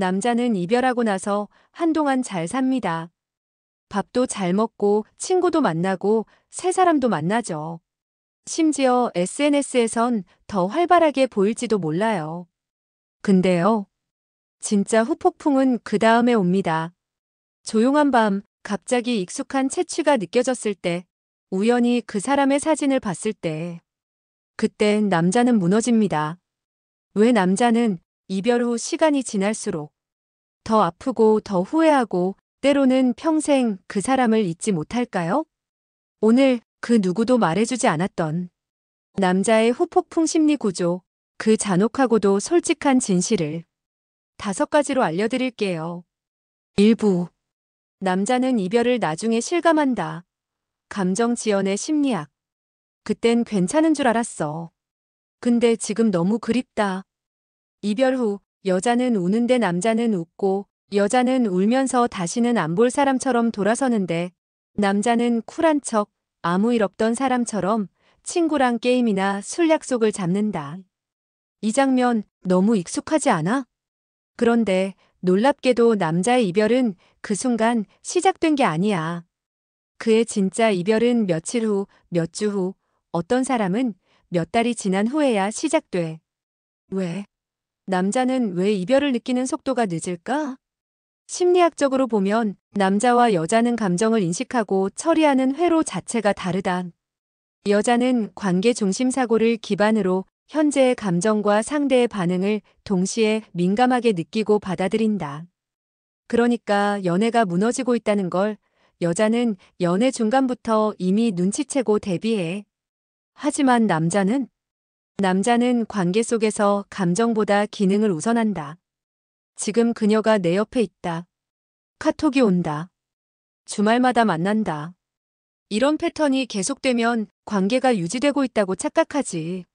남자는 이별하고 나서 한동안 잘 삽니다. 밥도 잘 먹고 친구도 만나고 새 사람도 만나죠. 심지어 SNS에선 더 활발하게 보일지도 몰라요. 근데요, 진짜 후폭풍은 그 다음에 옵니다. 조용한 밤, 갑자기 익숙한 채취가 느껴졌을 때, 우연히 그 사람의 사진을 봤을 때, 그땐 남자는 무너집니다. 왜 남자는 이별 후 시간이 지날수록 더 아프고 더 후회하고 때로는 평생 그 사람을 잊지 못할까요? 오늘 그 누구도 말해주지 않았던 남자의 후폭풍 심리 구조, 그 잔혹하고도 솔직한 진실을 5가지로 알려드릴게요. 일부, 남자는 이별을 나중에 실감한다. 감정 지연의 심리학. 그땐 괜찮은 줄 알았어. 근데 지금 너무 그립다. 이별 후 여자는 우는데 남자는 웃고 여자는 울면서 다시는 안 볼 사람처럼 돌아서는데 남자는 쿨한 척 아무 일 없던 사람처럼 친구랑 게임이나 술 약속을 잡는다. 이 장면 너무 익숙하지 않아? 그런데 놀랍게도 남자의 이별은 그 순간 시작된 게 아니야. 그의 진짜 이별은 며칠 후, 몇 주 후, 어떤 사람은 몇 달이 지난 후에야 시작돼. 왜? 남자는 왜 이별을 느끼는 속도가 늦을까? 심리학적으로 보면 남자와 여자는 감정을 인식하고 처리하는 회로 자체가 다르다. 여자는 관계 중심 사고를 기반으로 현재의 감정과 상대의 반응을 동시에 민감하게 느끼고 받아들인다. 그러니까 연애가 무너지고 있다는 걸 여자는 연애 중간부터 이미 눈치채고 대비해. 하지만 남자는 관계 속에서 감정보다 기능을 우선한다. 지금 그녀가 내 옆에 있다. 카톡이 온다. 주말마다 만난다. 이런 패턴이 계속되면 관계가 유지되고 있다고 착각하지.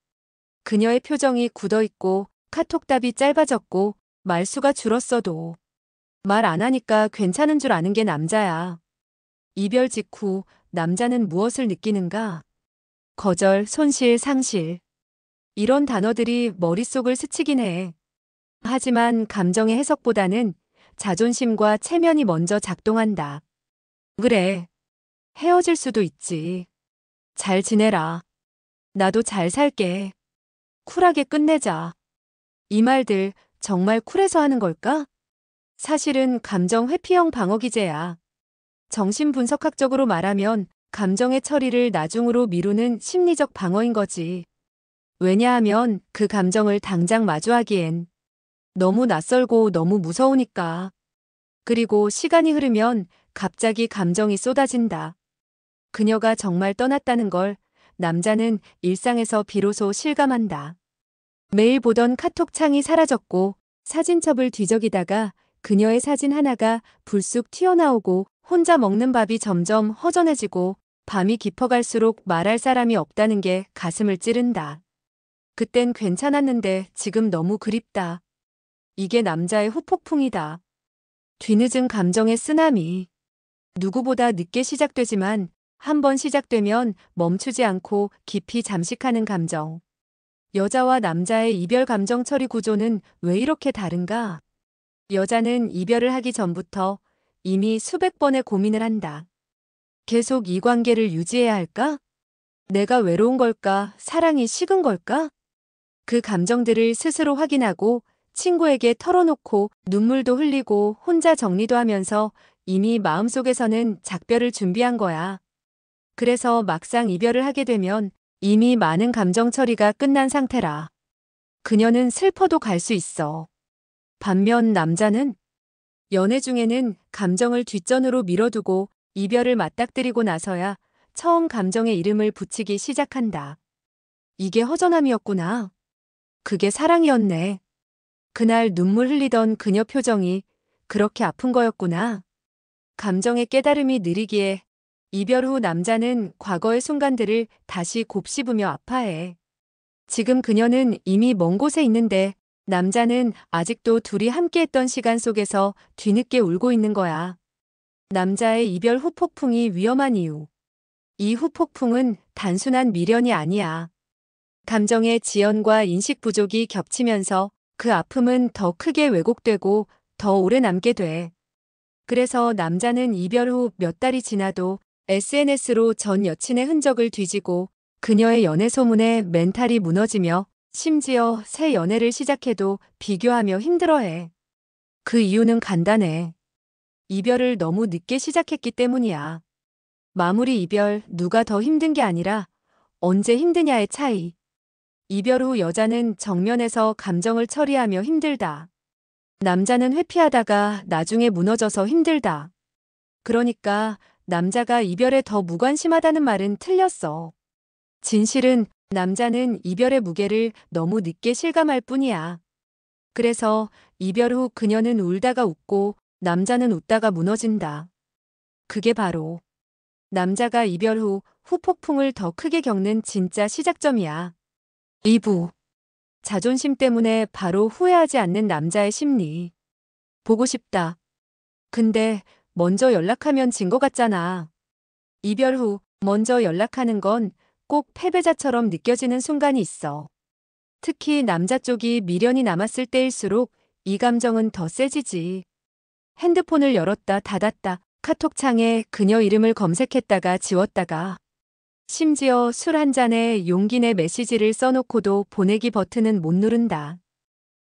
그녀의 표정이 굳어있고 카톡답이 짧아졌고 말수가 줄었어도 말 안 하니까 괜찮은 줄 아는 게 남자야. 이별 직후 남자는 무엇을 느끼는가? 거절, 손실, 상실. 이런 단어들이 머릿속을 스치긴 해. 하지만 감정의 해석보다는 자존심과 체면이 먼저 작동한다. 그래. 헤어질 수도 있지. 잘 지내라. 나도 잘 살게. 쿨하게 끝내자. 이 말들 정말 쿨해서 하는 걸까? 사실은 감정 회피형 방어 기제야. 정신분석학적으로 말하면 감정의 처리를 나중으로 미루는 심리적 방어인 거지. 왜냐하면 그 감정을 당장 마주하기엔 너무 낯설고 너무 무서우니까. 그리고 시간이 흐르면 갑자기 감정이 쏟아진다. 그녀가 정말 떠났다는 걸 남자는 일상에서 비로소 실감한다. 매일 보던 카톡 창이 사라졌고 사진첩을 뒤적이다가 그녀의 사진 하나가 불쑥 튀어나오고 혼자 먹는 밥이 점점 허전해지고 밤이 깊어갈수록 말할 사람이 없다는 게 가슴을 찌른다. 그땐 괜찮았는데 지금 너무 그립다. 이게 남자의 후폭풍이다. 뒤늦은 감정의 쓰나미. 누구보다 늦게 시작되지만 한 번 시작되면 멈추지 않고 깊이 잠식하는 감정. 여자와 남자의 이별 감정 처리 구조는 왜 이렇게 다른가? 여자는 이별을 하기 전부터 이미 수백 번의 고민을 한다. 계속 이 관계를 유지해야 할까? 내가 외로운 걸까? 사랑이 식은 걸까? 그 감정들을 스스로 확인하고 친구에게 털어놓고 눈물도 흘리고 혼자 정리도 하면서 이미 마음속에서는 작별을 준비한 거야. 그래서 막상 이별을 하게 되면 이미 많은 감정 처리가 끝난 상태라. 그녀는 슬퍼도 갈 수 있어. 반면 남자는 연애 중에는 감정을 뒷전으로 밀어두고 이별을 맞닥뜨리고 나서야 처음 감정의 이름을 붙이기 시작한다. 이게 허전함이었구나. 그게 사랑이었네. 그날 눈물 흘리던 그녀 표정이 그렇게 아픈 거였구나. 감정의 깨달음이 느리기에 이별 후 남자는 과거의 순간들을 다시 곱씹으며 아파해. 지금 그녀는 이미 먼 곳에 있는데 남자는 아직도 둘이 함께했던 시간 속에서 뒤늦게 울고 있는 거야. 남자의 이별 후폭풍이 위험한 이유. 이 후폭풍은 단순한 미련이 아니야. 감정의 지연과 인식 부족이 겹치면서 그 아픔은 더 크게 왜곡되고 더 오래 남게 돼. 그래서 남자는 이별 후 몇 달이 지나도 SNS로 전 여친의 흔적을 뒤지고 그녀의 연애 소문에 멘탈이 무너지며 심지어 새 연애를 시작해도 비교하며 힘들어해. 그 이유는 간단해. 이별을 너무 늦게 시작했기 때문이야. 마무리 이별 누가 더 힘든 게 아니라 언제 힘드냐의 차이. 이별 후 여자는 정면에서 감정을 처리하며 힘들다. 남자는 회피하다가 나중에 무너져서 힘들다. 그러니까 남자가 이별에 더 무관심하다는 말은 틀렸어. 진실은 남자는 이별의 무게를 너무 늦게 실감할 뿐이야. 그래서 이별 후 그녀는 울다가 웃고 남자는 웃다가 무너진다. 그게 바로 남자가 이별 후 후폭풍을 더 크게 겪는 진짜 시작점이야. 2부. 자존심 때문에 바로 후회하지 않는 남자의 심리. 보고 싶다. 근데 먼저 연락하면 진 거 같잖아. 이별 후 먼저 연락하는 건 꼭 패배자처럼 느껴지는 순간이 있어. 특히 남자 쪽이 미련이 남았을 때일수록 이 감정은 더 세지지. 핸드폰을 열었다 닫았다 카톡창에 그녀 이름을 검색했다가 지웠다가 심지어 술 한 잔에 용기 내 메시지를 써놓고도 보내기 버튼은 못 누른다.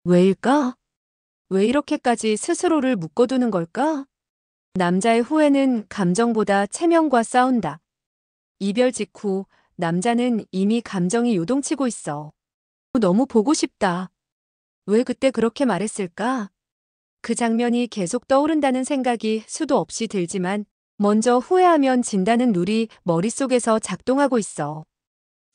왜일까? 왜 이렇게까지 스스로를 묶어두는 걸까? 남자의 후회는 감정보다 체면과 싸운다. 이별 직후 남자는 이미 감정이 요동치고 있어. 너무 보고 싶다. 왜 그때 그렇게 말했을까? 그 장면이 계속 떠오른다는 생각이 수도 없이 들지만 먼저 후회하면 진다는 룰이 머릿속에서 작동하고 있어.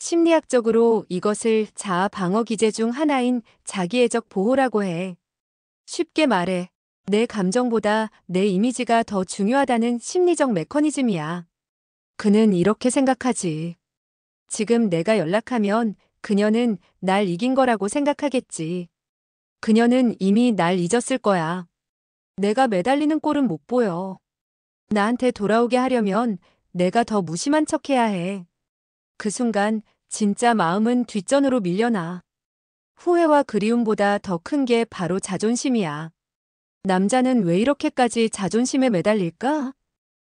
심리학적으로 이것을 자아 방어 기제 중 하나인 자기애적 보호라고 해. 쉽게 말해, 내 감정보다 내 이미지가 더 중요하다는 심리적 메커니즘이야. 그는 이렇게 생각하지. 지금 내가 연락하면 그녀는 날 이긴 거라고 생각하겠지. 그녀는 이미 날 잊었을 거야. 내가 매달리는 꼴은 못 보여. 나한테 돌아오게 하려면 내가 더 무심한 척 해야 해. 그 순간 진짜 마음은 뒷전으로 밀려나. 후회와 그리움보다 더 큰 게 바로 자존심이야. 남자는 왜 이렇게까지 자존심에 매달릴까?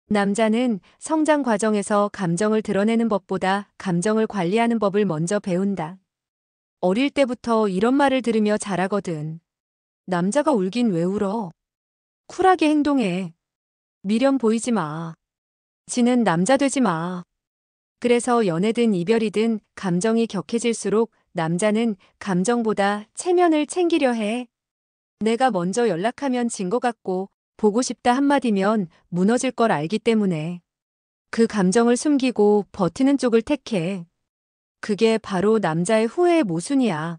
남자는 성장 과정에서 감정을 드러내는 법보다 감정을 관리하는 법을 먼저 배운다. 어릴 때부터 이런 말을 들으며 자라거든. 남자가 울긴 왜 울어? 쿨하게 행동해. 미련 보이지 마. 지는 남자 되지 마. 그래서 연애든 이별이든 감정이 격해질수록 남자는 감정보다 체면을 챙기려 해. 내가 먼저 연락하면 진 것 같고 보고 싶다 한마디면 무너질 걸 알기 때문에 그 감정을 숨기고 버티는 쪽을 택해. 그게 바로 남자의 후회의 모순이야.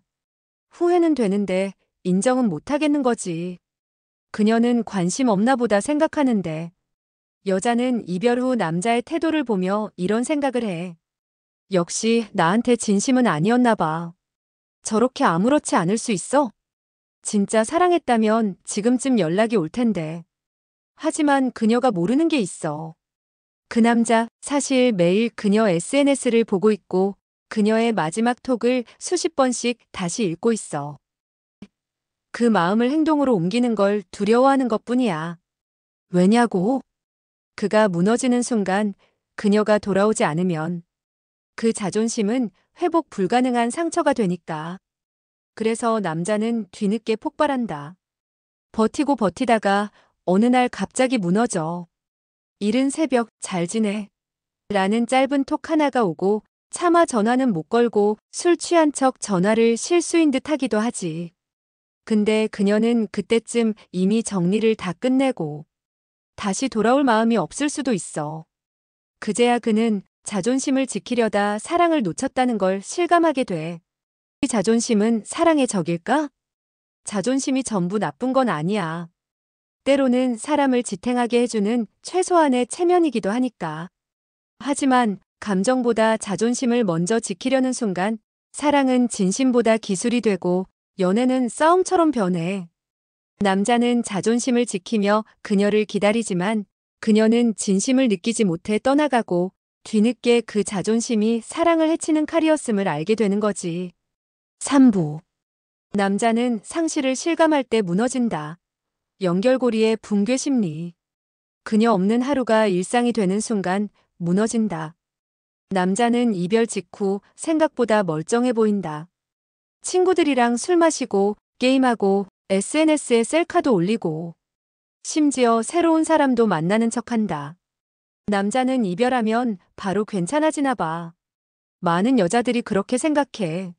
후회는 되는데 인정은 못하겠는 거지. 그녀는 관심 없나 보다 생각하는데 여자는 이별 후 남자의 태도를 보며 이런 생각을 해. 역시 나한테 진심은 아니었나 봐. 저렇게 아무렇지 않을 수 있어? 진짜 사랑했다면 지금쯤 연락이 올 텐데. 하지만 그녀가 모르는 게 있어. 그 남자 사실 매일 그녀 SNS를 보고 있고 그녀의 마지막 톡을 수십 번씩 다시 읽고 있어. 그 마음을 행동으로 옮기는 걸 두려워하는 것뿐이야. 왜냐고? 그가 무너지는 순간 그녀가 돌아오지 않으면 그 자존심은 회복 불가능한 상처가 되니까. 그래서 남자는 뒤늦게 폭발한다. 버티고 버티다가 어느 날 갑자기 무너져. 이른 새벽 잘 지내? 라는 짧은 톡 하나가 오고 차마 전화는 못 걸고 술 취한 척 전화를 실수인 듯 하기도 하지. 근데 그녀는 그때쯤 이미 정리를 다 끝내고 다시 돌아올 마음이 없을 수도 있어. 그제야 그는 자존심을 지키려다 사랑을 놓쳤다는 걸 실감하게 돼. 이 자존심은 사랑의 적일까? 자존심이 전부 나쁜 건 아니야. 때로는 사람을 지탱하게 해주는 최소한의 체면이기도 하니까. 하지만 감정보다 자존심을 먼저 지키려는 순간 사랑은 진심보다 기술이 되고 연애는 싸움처럼 변해. 남자는 자존심을 지키며 그녀를 기다리지만 그녀는 진심을 느끼지 못해 떠나가고 뒤늦게 그 자존심이 사랑을 해치는 칼이었음을 알게 되는 거지. 3부. 남자는 상실을 실감할 때 무너진다. 연결고리의 붕괴 심리. 그녀 없는 하루가 일상이 되는 순간 무너진다. 남자는 이별 직후 생각보다 멀쩡해 보인다. 친구들이랑 술 마시고 게임하고 SNS에 셀카도 올리고 심지어 새로운 사람도 만나는 척한다. 남자는 이별하면 바로 괜찮아지나 봐. 많은 여자들이 그렇게 생각해.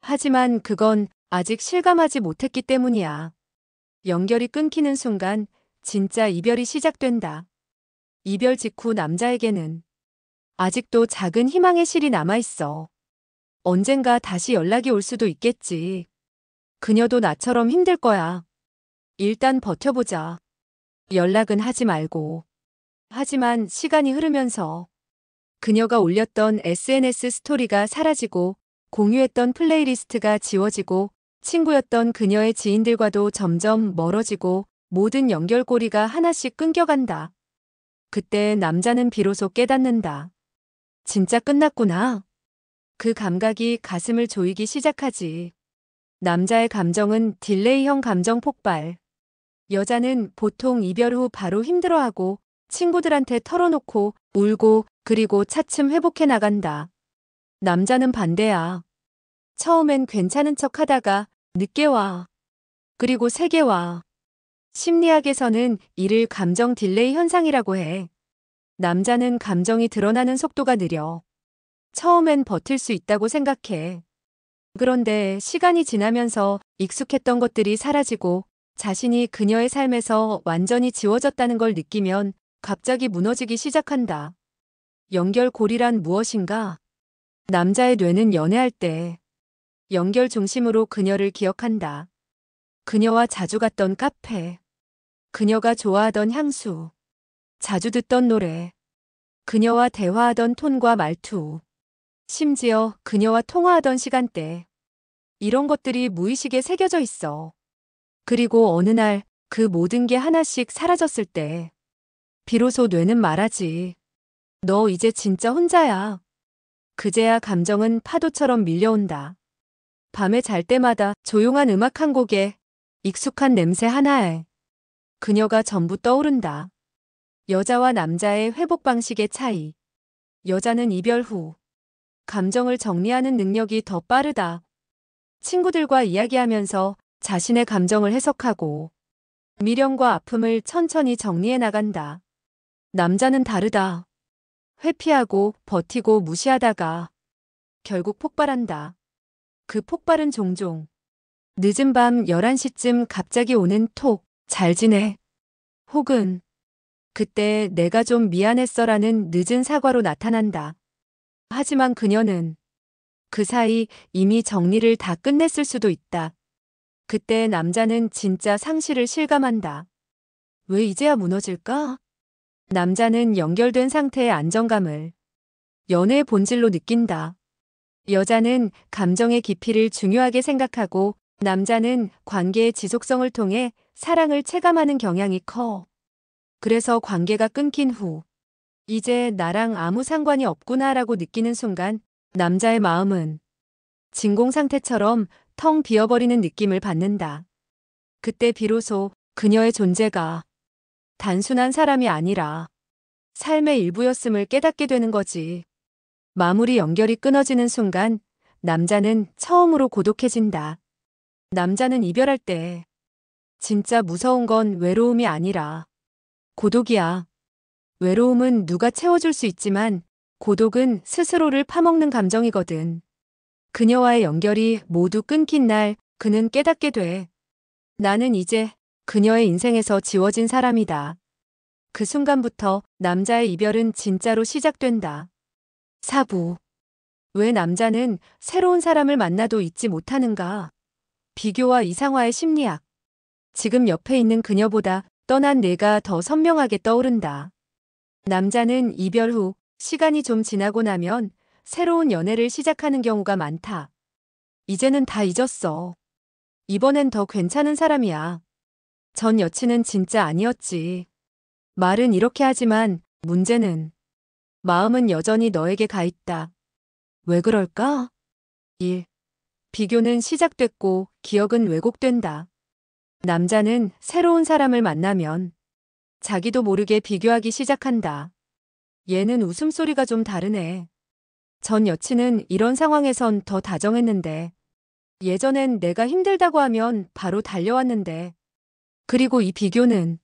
하지만 그건 아직 실감하지 못했기 때문이야. 연결이 끊기는 순간 진짜 이별이 시작된다. 이별 직후 남자에게는 아직도 작은 희망의 실이 남아있어. 언젠가 다시 연락이 올 수도 있겠지. 그녀도 나처럼 힘들 거야. 일단 버텨보자. 연락은 하지 말고. 하지만 시간이 흐르면서 그녀가 올렸던 SNS 스토리가 사라지고 공유했던 플레이리스트가 지워지고 친구였던 그녀의 지인들과도 점점 멀어지고 모든 연결고리가 하나씩 끊겨간다. 그때 남자는 비로소 깨닫는다. 진짜 끝났구나. 그 감각이 가슴을 조이기 시작하지. 남자의 감정은 딜레이형 감정 폭발. 여자는 보통 이별 후 바로 힘들어하고 친구들한테 털어놓고 울고 그리고 차츰 회복해 나간다. 남자는 반대야. 처음엔 괜찮은 척 하다가 늦게 와. 그리고 세게 와. 심리학에서는 이를 감정 딜레이 현상이라고 해. 남자는 감정이 드러나는 속도가 느려. 처음엔 버틸 수 있다고 생각해. 그런데 시간이 지나면서 익숙했던 것들이 사라지고 자신이 그녀의 삶에서 완전히 지워졌다는 걸 느끼면 갑자기 무너지기 시작한다. 연결고리란 무엇인가? 남자의 뇌는 연애할 때 연결 중심으로 그녀를 기억한다. 그녀와 자주 갔던 카페, 그녀가 좋아하던 향수, 자주 듣던 노래, 그녀와 대화하던 톤과 말투, 심지어 그녀와 통화하던 시간대. 이런 것들이 무의식에 새겨져 있어. 그리고 어느 날 그 모든 게 하나씩 사라졌을 때 비로소 뇌는 말하지. 너 이제 진짜 혼자야. 그제야 감정은 파도처럼 밀려온다. 밤에 잘 때마다 조용한 음악 한 곡에 익숙한 냄새 하나에 그녀가 전부 떠오른다. 여자와 남자의 회복 방식의 차이. 여자는 이별 후 감정을 정리하는 능력이 더 빠르다. 친구들과 이야기하면서 자신의 감정을 해석하고 미련과 아픔을 천천히 정리해 나간다. 남자는 다르다. 회피하고 버티고 무시하다가 결국 폭발한다. 그 폭발은 종종 늦은 밤 11시쯤 갑자기 오는 톡, 잘 지내? 혹은 그때 내가 좀 미안했어라는 늦은 사과로 나타난다. 하지만 그녀는 그 사이 이미 정리를 다 끝냈을 수도 있다. 그때 남자는 진짜 상실을 실감한다. 왜 이제야 무너질까? 남자는 연결된 상태의 안정감을 연애의 본질로 느낀다. 여자는 감정의 깊이를 중요하게 생각하고 남자는 관계의 지속성을 통해 사랑을 체감하는 경향이 커. 그래서 관계가 끊긴 후 이제 나랑 아무 상관이 없구나라고 느끼는 순간 남자의 마음은 진공 상태처럼 텅 비어버리는 느낌을 받는다. 그때 비로소 그녀의 존재가 단순한 사람이 아니라 삶의 일부였음을 깨닫게 되는 거지. 마무리 연결이 끊어지는 순간 남자는 처음으로 고독해진다. 남자는 이별할 때 진짜 무서운 건 외로움이 아니라 고독이야. 외로움은 누가 채워줄 수 있지만 고독은 스스로를 파먹는 감정이거든. 그녀와의 연결이 모두 끊긴 날 그는 깨닫게 돼. 나는 이제 그녀의 인생에서 지워진 사람이다. 그 순간부터 남자의 이별은 진짜로 시작된다. 사부. 왜 남자는 새로운 사람을 만나도 잊지 못하는가? 비교와 이상화의 심리학. 지금 옆에 있는 그녀보다 떠난 내가 더 선명하게 떠오른다. 남자는 이별 후 시간이 좀 지나고 나면 새로운 연애를 시작하는 경우가 많다. 이제는 다 잊었어. 이번엔 더 괜찮은 사람이야. 전 여친은 진짜 아니었지. 말은 이렇게 하지만 문제는 마음은 여전히 너에게 가 있다. 왜 그럴까? 1. 비교는 시작됐고 기억은 왜곡된다. 남자는 새로운 사람을 만나면 자기도 모르게 비교하기 시작한다. 얘는 웃음소리가 좀 다르네. 전 여친은 이런 상황에선 더 다정했는데, 예전엔 내가 힘들다고 하면 바로 달려왔는데, 그리고 이 비교는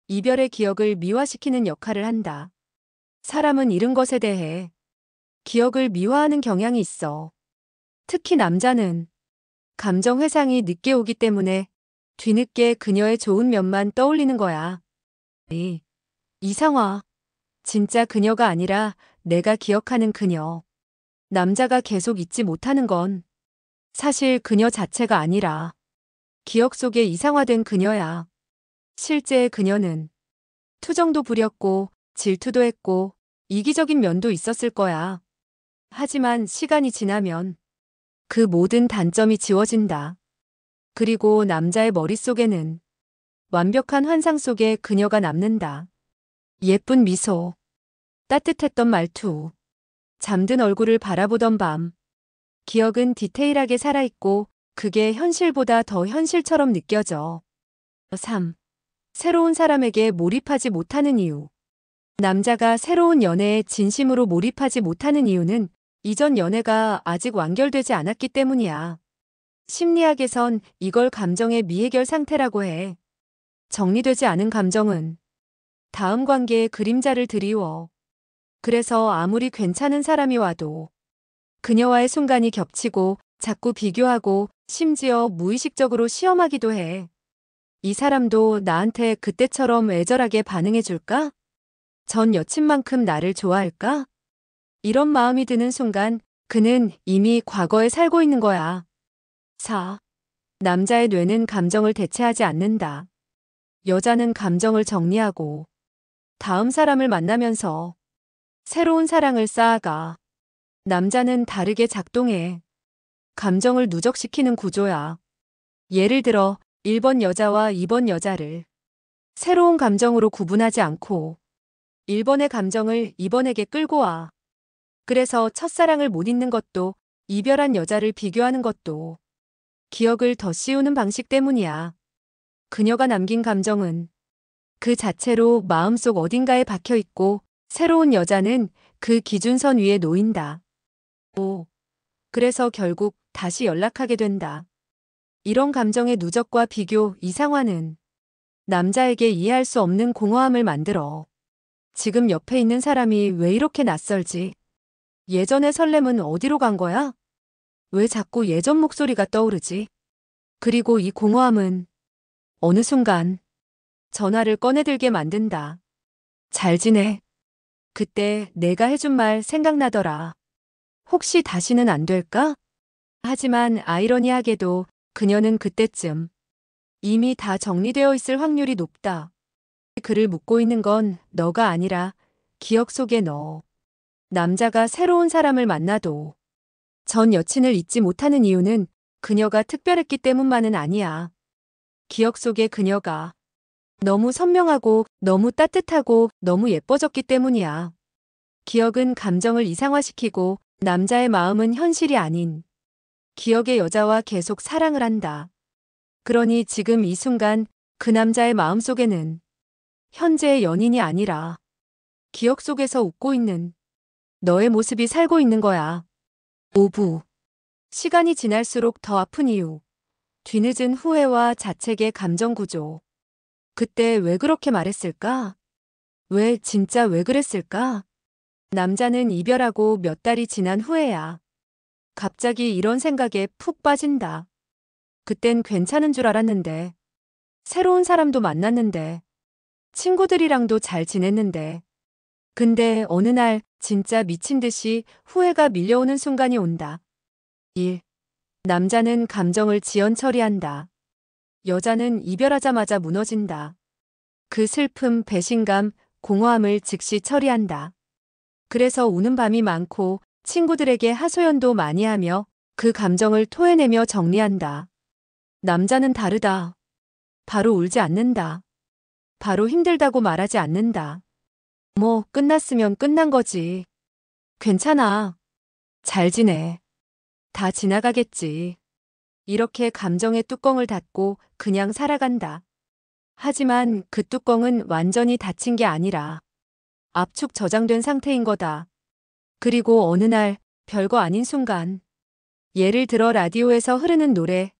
이별의 기억을 미화시키는 역할을 한다. 사람은 잃은 것에 대해 기억을 미화하는 경향이 있어. 특히 남자는 감정 회상이 늦게 오기 때문에 뒤늦게 그녀의 좋은 면만 떠올리는 거야. 이상화. 진짜 그녀가 아니라 내가 기억하는 그녀. 남자가 계속 잊지 못하는 건 사실 그녀 자체가 아니라 기억 속에 이상화된 그녀야. 실제 그녀는 투정도 부렸고 질투도 했고 이기적인 면도 있었을 거야. 하지만 시간이 지나면 그 모든 단점이 지워진다. 그리고 남자의 머릿속에는 완벽한 환상 속에 그녀가 남는다. 예쁜 미소, 따뜻했던 말투, 잠든 얼굴을 바라보던 밤. 기억은 디테일하게 살아있고 그게 현실보다 더 현실처럼 느껴져. 3. 새로운 사람에게 몰입하지 못하는 이유. 남자가 새로운 연애에 진심으로 몰입하지 못하는 이유는 이전 연애가 아직 완결되지 않았기 때문이야. 심리학에선 이걸 감정의 미해결 상태라고 해. 정리되지 않은 감정은 다음 관계의 그림자를 드리워. 그래서 아무리 괜찮은 사람이 와도 그녀와의 순간이 겹치고 자꾸 비교하고 심지어 무의식적으로 시험하기도 해. 이 사람도 나한테 그때처럼 애절하게 반응해줄까? 전 여친만큼 나를 좋아할까? 이런 마음이 드는 순간 그는 이미 과거에 살고 있는 거야. 4. 남자의 뇌는 감정을 대체하지 않는다. 여자는 감정을 정리하고 다음 사람을 만나면서 새로운 사랑을 쌓아가. 남자는 다르게 작동해. 감정을 누적시키는 구조야. 예를 들어 1번 여자와 2번 여자를 새로운 감정으로 구분하지 않고 1번의 감정을 2번에게 끌고 와. 그래서 첫사랑을 못 잊는 것도 이별한 여자를 비교하는 것도 기억을 더 씌우는 방식 때문이야. 그녀가 남긴 감정은 그 자체로 마음속 어딘가에 박혀 있고 새로운 여자는 그 기준선 위에 놓인다. 5. 그래서 결국 다시 연락하게 된다. 이런 감정의 누적과 비교, 이상화는 남자에게 이해할 수 없는 공허함을 만들어. 지금 옆에 있는 사람이 왜 이렇게 낯설지? 예전의 설렘은 어디로 간 거야? 왜 자꾸 예전 목소리가 떠오르지? 그리고 이 공허함은 어느 순간 전화를 꺼내들게 만든다. 잘 지내? 그때 내가 해준 말 생각나더라. 혹시 다시는 안 될까? 하지만 아이러니하게도 그녀는 그때쯤 이미 다 정리되어 있을 확률이 높다. 그를 묻고 있는 건 너가 아니라 기억 속의 너. 남자가 새로운 사람을 만나도 전 여친을 잊지 못하는 이유는 그녀가 특별했기 때문만은 아니야. 기억 속의 그녀가 너무 선명하고 너무 따뜻하고 너무 예뻐졌기 때문이야. 기억은 감정을 이상화시키고 남자의 마음은 현실이 아닌 기억의 여자와 계속 사랑을 한다. 그러니 지금 이 순간 그 남자의 마음속에는 현재의 연인이 아니라 기억 속에서 웃고 있는 너의 모습이 살고 있는 거야. 5부. 시간이 지날수록 더 아픈 이유. 뒤늦은 후회와 자책의 감정 구조. 그때 왜 그렇게 말했을까? 왜 진짜 왜 그랬을까? 남자는 이별하고 몇 달이 지난 후에야 갑자기 이런 생각에 푹 빠진다. 그땐 괜찮은 줄 알았는데, 새로운 사람도 만났는데, 친구들이랑도 잘 지냈는데, 근데 어느 날 진짜 미친 듯이 후회가 밀려오는 순간이 온다. 1. 남자는 감정을 지연 처리한다. 여자는 이별하자마자 무너진다. 그 슬픔, 배신감, 공허함을 즉시 처리한다. 그래서 우는 밤이 많고 친구들에게 하소연도 많이 하며 그 감정을 토해내며 정리한다. 남자는 다르다. 바로 울지 않는다. 바로 힘들다고 말하지 않는다. 뭐, 끝났으면 끝난 거지. 괜찮아. 잘 지내. 다 지나가겠지. 이렇게 감정의 뚜껑을 닫고 그냥 살아간다. 하지만 그 뚜껑은 완전히 닫힌 게 아니라 압축 저장된 상태인 거다. 그리고 어느 날 별거 아닌 순간, 예를 들어 라디오에서 흐르는 노래,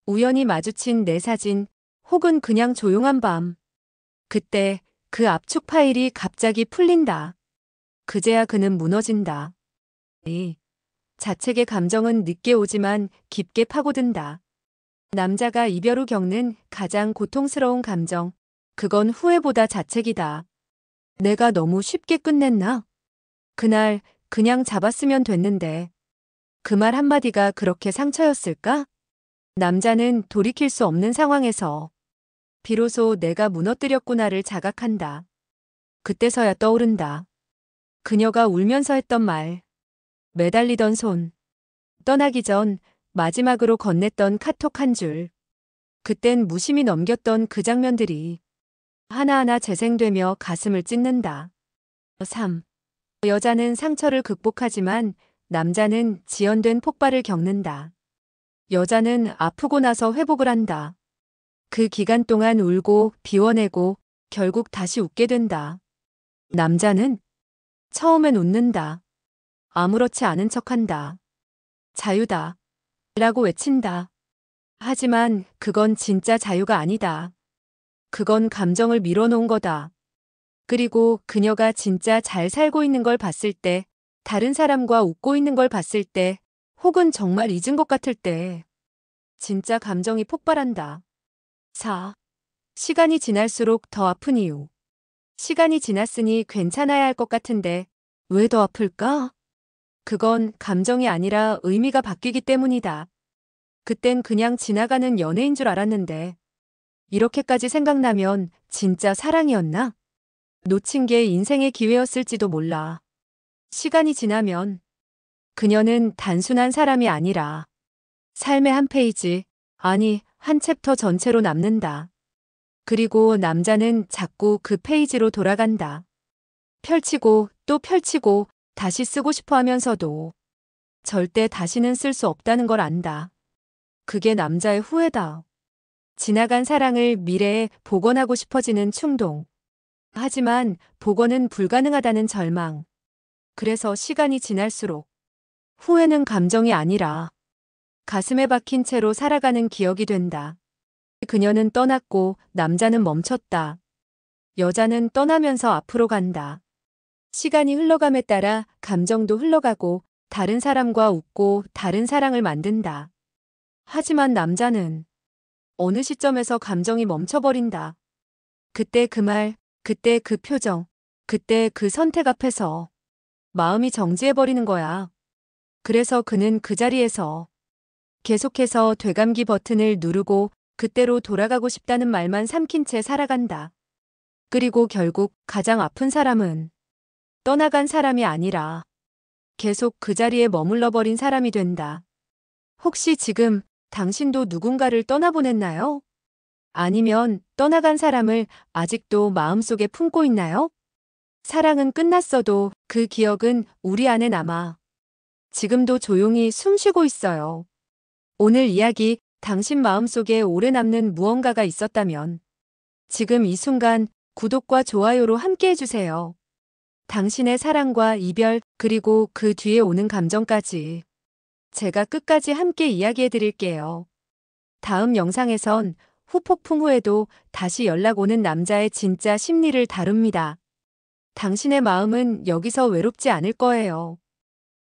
우연히 마주친 내 사진, 혹은 그냥 조용한 밤. 그때 그 압축 파일이 갑자기 풀린다. 그제야 그는 무너진다. 이 자책의 감정은 늦게 오지만 깊게 파고든다. 남자가 이별 후 겪는 가장 고통스러운 감정, 그건 후회보다 자책이다. 내가 너무 쉽게 끝냈나? 그날 그냥 잡았으면 됐는데. 그 말 한마디가 그렇게 상처였을까? 남자는 돌이킬 수 없는 상황에서 비로소 내가 무너뜨렸구나를 자각한다. 그때서야 떠오른다. 그녀가 울면서 했던 말, 매달리던 손, 떠나기 전 마지막으로 건넸던 카톡 한 줄. 그땐 무심히 넘겼던 그 장면들이 하나하나 재생되며 가슴을 찢는다. 3. 여자는 상처를 극복하지만 남자는 지연된 폭발을 겪는다. 여자는 아프고 나서 회복을 한다. 그 기간 동안 울고 비워내고 결국 다시 웃게 된다. 남자는 처음엔 웃는다. 아무렇지 않은 척한다. 자유다. 라고 외친다. 하지만 그건 진짜 자유가 아니다. 그건 감정을 밀어놓은 거다. 그리고 그녀가 진짜 잘 살고 있는 걸 봤을 때, 다른 사람과 웃고 있는 걸 봤을 때, 혹은 정말 잊은 것 같을 때, 진짜 감정이 폭발한다. 4. 시간이 지날수록 더 아픈 이유. 시간이 지났으니 괜찮아야 할 것 같은데, 왜 더 아플까? 그건 감정이 아니라 의미가 바뀌기 때문이다. 그땐 그냥 지나가는 연애인 줄 알았는데, 이렇게까지 생각나면 진짜 사랑이었나? 놓친 게 인생의 기회였을지도 몰라. 시간이 지나면 그녀는 단순한 사람이 아니라 삶의 한 페이지, 아니 한 챕터 전체로 남는다. 그리고 남자는 자꾸 그 페이지로 돌아간다. 펼치고 또 펼치고 다시 쓰고 싶어 하면서도 절대 다시는 쓸 수 없다는 걸 안다. 그게 남자의 후회다. 지나간 사랑을 미래에 복원하고 싶어지는 충동. 하지만 복원은 불가능하다는 절망. 그래서 시간이 지날수록 후회는 감정이 아니라 가슴에 박힌 채로 살아가는 기억이 된다. 그녀는 떠났고 남자는 멈췄다. 여자는 떠나면서 앞으로 간다. 시간이 흘러감에 따라 감정도 흘러가고 다른 사람과 웃고 다른 사랑을 만든다. 하지만 남자는 어느 시점에서 감정이 멈춰버린다. 그때 그 말, 그때 그 표정, 그때 그 선택 앞에서 마음이 정지해버리는 거야. 그래서 그는 그 자리에서 계속해서 되감기 버튼을 누르고 그때로 돌아가고 싶다는 말만 삼킨 채 살아간다. 그리고 결국 가장 아픈 사람은 떠나간 사람이 아니라 계속 그 자리에 머물러버린 사람이 된다. 혹시 지금 당신도 누군가를 떠나보냈나요? 아니면 떠나간 사람을 아직도 마음속에 품고 있나요? 사랑은 끝났어도 그 기억은 우리 안에 남아 지금도 조용히 숨쉬고 있어요. 오늘 이야기, 당신 마음속에 오래 남는 무언가가 있었다면 지금 이 순간 구독과 좋아요로 함께 해주세요. 당신의 사랑과 이별, 그리고 그 뒤에 오는 감정까지 제가 끝까지 함께 이야기해 드릴게요. 다음 영상에선 후폭풍 후에도 다시 연락 오는 남자의 진짜 심리를 다룹니다. 당신의 마음은 여기서 외롭지 않을 거예요.